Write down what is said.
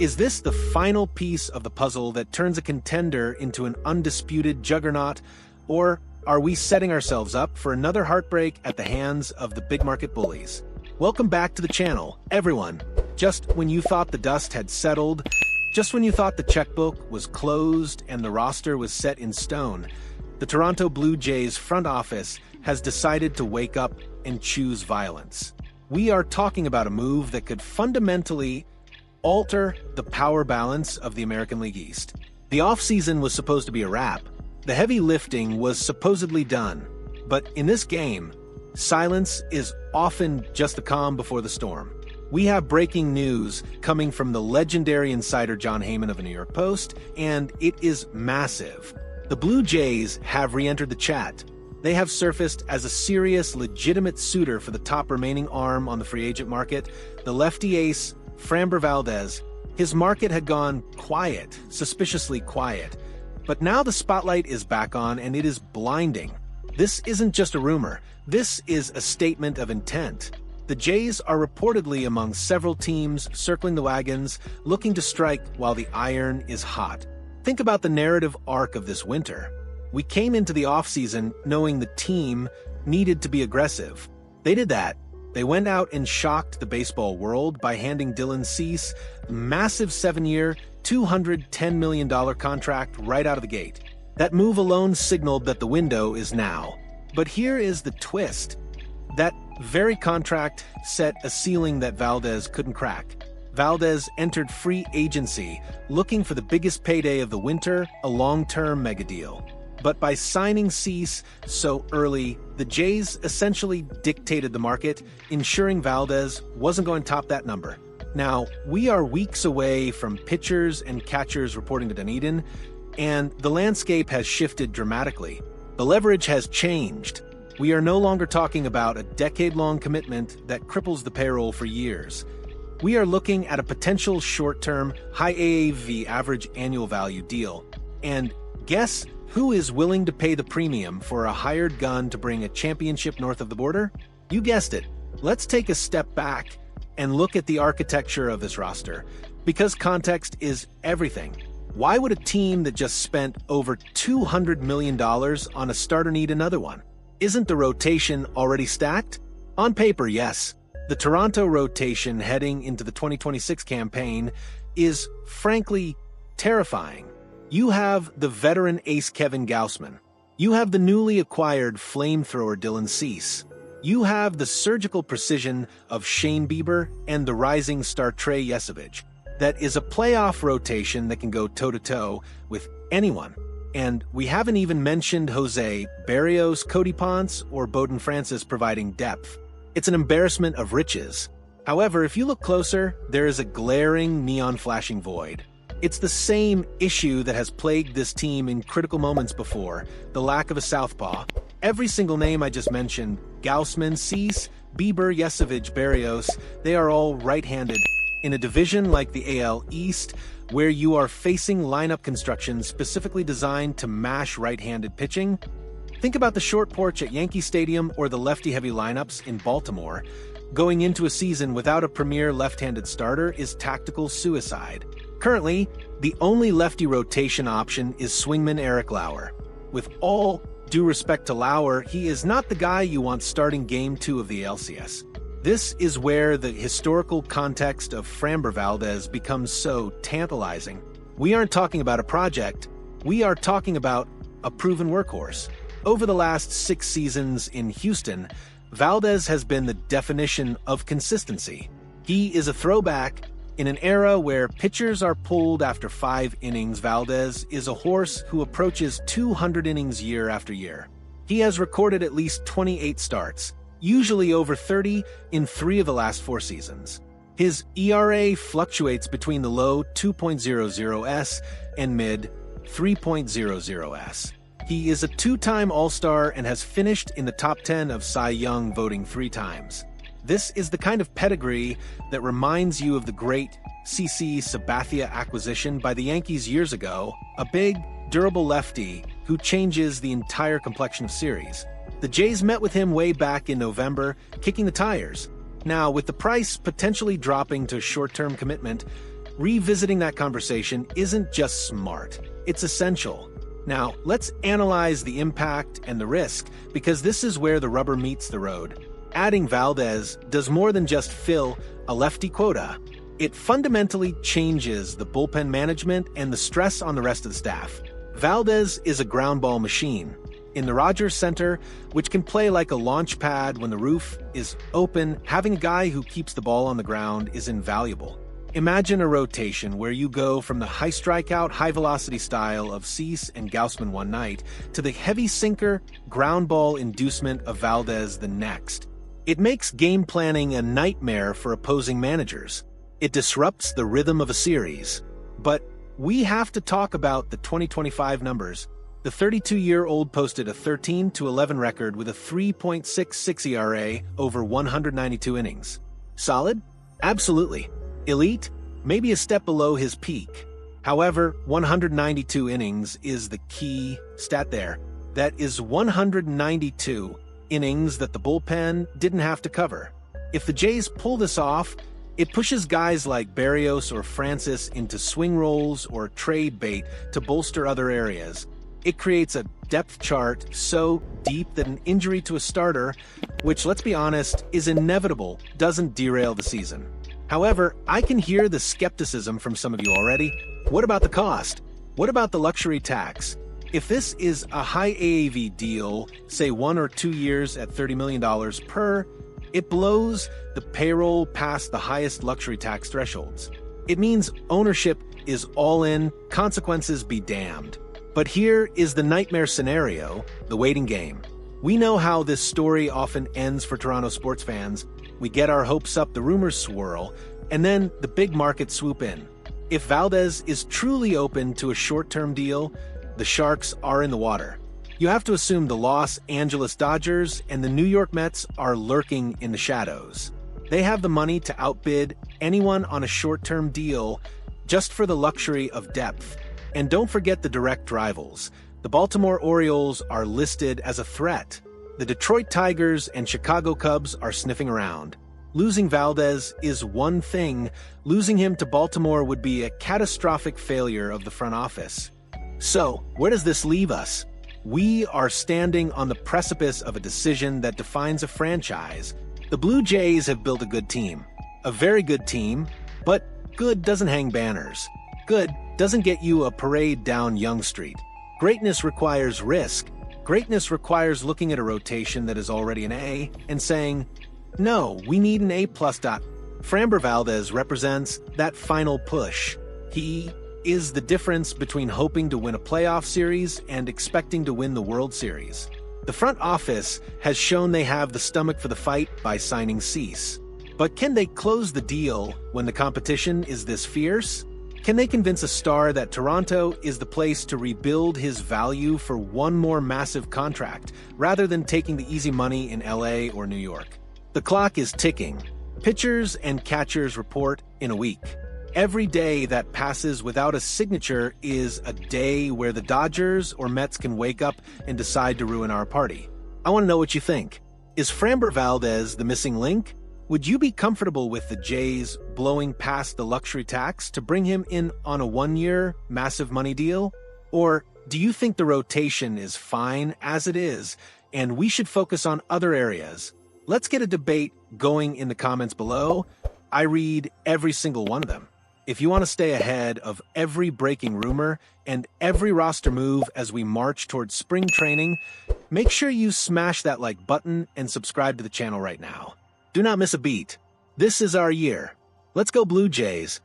Is this the final piece of the puzzle that turns a contender into an undisputed juggernaut, or are we setting ourselves up for another heartbreak at the hands of the big market bullies? Welcome back to the channel, everyone. Just when you thought the dust had settled, just when you thought the checkbook was closed and the roster was set in stone, the Toronto Blue Jays front office has decided to wake up and choose violence. We are talking about a move that could fundamentally alter the power balance of the American League East. The offseason was supposed to be a wrap. The heavy lifting was supposedly done. But in this game, silence is often just the calm before the storm. We have breaking news coming from the legendary insider Jon Heyman of the New York Post, and it is massive. The Blue Jays have re-entered the chat. They have surfaced as a serious, legitimate suitor for the top remaining arm on the free agent market, the lefty ace, Framber Valdez. His market had gone quiet, suspiciously quiet. But now the spotlight is back on, and it is blinding. This isn't just a rumor. This is a statement of intent. The Jays are reportedly among several teams circling the wagons, looking to strike while the iron is hot. Think about the narrative arc of this winter. We came into the offseason knowing the team needed to be aggressive. They did that. They went out and shocked the baseball world by handing Dylan Cease a massive 7-year, $210 million contract right out of the gate. That move alone signaled that the window is now. But here is the twist. That very contract set a ceiling that Valdez couldn't crack. Valdez entered free agency, looking for the biggest payday of the winter, a long-term mega deal. But by signing Cease so early, the Jays essentially dictated the market, ensuring Valdez wasn't going to top that number. Now, we are weeks away from pitchers and catchers reporting to Dunedin, and the landscape has shifted dramatically. The leverage has changed. We are no longer talking about a decade-long commitment that cripples the payroll for years. We are looking at a potential short-term, high AAV average annual value deal. And guess who is willing to pay the premium for a hired gun to bring a championship north of the border? You guessed it. Let's take a step back and look at the architecture of this roster, because context is everything. Why would a team that just spent over $200 million on a starter need another one? Isn't the rotation already stacked? On paper, yes. The Toronto rotation heading into the 2026 campaign is, frankly, terrifying. You have the veteran ace Kevin Gausman. You have the newly acquired flamethrower Dylan Cease. You have the surgical precision of Shane Bieber and the rising star Trey Yesovich. That is a playoff rotation that can go toe-to-toe with anyone. And we haven't even mentioned Jose Barrios, Cody Ponce, or Bowden Francis providing depth. It's an embarrassment of riches. However, if you look closer, there is a glaring neon-flashing void. It's the same issue that has plagued this team in critical moments before, the lack of a southpaw. Every single name I just mentioned, Gausman, Cease, Bieber, Yesovich, Barrios, they are all right-handed. In a division like the AL East, where you are facing lineup construction specifically designed to mash right-handed pitching, think about the short porch at Yankee Stadium or the lefty-heavy lineups in Baltimore. Going into a season without a premier left-handed starter is tactical suicide. Currently, the only lefty rotation option is swingman Eric Lauer. With all due respect to Lauer, he is not the guy you want starting Game 2 of the LCS. This is where the historical context of Framber Valdez becomes so tantalizing. We aren't talking about a project, we are talking about a proven workhorse. Over the last 6 seasons in Houston, Valdez has been the definition of consistency. He is a throwback. In an era where pitchers are pulled after 5 innings, Valdez is a horse who approaches 200 innings year after year. He has recorded at least 28 starts, usually over 30 in 3 of the last 4 seasons. His ERA fluctuates between the low 2.00s and mid 3.00s. He is a 2-time All-Star and has finished in the top 10 of Cy Young voting 3 times. This is the kind of pedigree that reminds you of the great CC Sabathia acquisition by the Yankees years ago, a big, durable lefty who changes the entire complexion of series. The Jays met with him way back in November, kicking the tires. Now, with the price potentially dropping to short-term commitment, revisiting that conversation isn't just smart, it's essential. Now, let's analyze the impact and the risk, because this is where the rubber meets the road. Adding Valdez does more than just fill a lefty quota. It fundamentally changes the bullpen management and the stress on the rest of the staff. Valdez is a ground ball machine. In the Rogers Center, which can play like a launch pad when the roof is open, having a guy who keeps the ball on the ground is invaluable. Imagine a rotation where you go from the high strikeout, high-velocity style of Cease and Gausman one night to the heavy sinker, ground ball inducement of Valdez the next. It makes game planning a nightmare for opposing managers. It disrupts the rhythm of a series. But we have to talk about the 2025 numbers. The 32-year-old posted a 13-11 record with a 3.66 ERA over 192 innings. Solid? Absolutely. Elite? Maybe a step below his peak. However, 192 innings is the key stat there. That is 192 innings that the bullpen didn't have to cover. If the Jays pull this off, it pushes guys like Berrios or Francis into swing roles or trade bait to bolster other areas. It creates a depth chart so deep that an injury to a starter, which, let's be honest, is inevitable, doesn't derail the season. However, I can hear the skepticism from some of you already. What about the cost? What about the luxury tax? If this is a high AAV deal, say 1 or 2 years at $30 million per, it blows the payroll past the highest luxury tax thresholds. It means ownership is all in, consequences be damned. But here is the nightmare scenario, the waiting game. We know how this story often ends for Toronto sports fans. We get our hopes up, the rumors swirl, and then the big markets swoop in. If Valdez is truly open to a short-term deal, the Sharks are in the water. You have to assume the Los Angeles Dodgers and the New York Mets are lurking in the shadows. They have the money to outbid anyone on a short-term deal just for the luxury of depth. And don't forget the direct rivals. The Baltimore Orioles are listed as a threat. The Detroit Tigers and Chicago Cubs are sniffing around. Losing Valdez is one thing. Losing him to Baltimore would be a catastrophic failure of the front office. So, where does this leave us? We are standing on the precipice of a decision that defines a franchise. The Blue Jays have built a good team. A very good team, but good doesn't hang banners. Good doesn't get you a parade down Yonge Street. Greatness requires risk. Greatness requires looking at a rotation that is already an A and saying, no, we need an A+. Framber Valdez represents that final push. He is the difference between hoping to win a playoff series and expecting to win the World Series. The front office has shown they have the stomach for the fight by signing Cease. But can they close the deal when the competition is this fierce? Can they convince a star that Toronto is the place to rebuild his value for one more massive contract, rather than taking the easy money in LA or New York? The clock is ticking. Pitchers and catchers report in a week. Every day that passes without a signature is a day where the Dodgers or Mets can wake up and decide to ruin our party. I want to know what you think. Is Framber Valdez the missing link? Would you be comfortable with the Jays blowing past the luxury tax to bring him in on a 1-year, massive money deal? Or do you think the rotation is fine as it is, and we should focus on other areas? Let's get a debate going in the comments below. I read every single one of them. If you want to stay ahead of every breaking rumor and every roster move as we march towards spring training, make sure you smash that like button and subscribe to the channel right now. Do not miss a beat. This is our year. Let's go Blue Jays.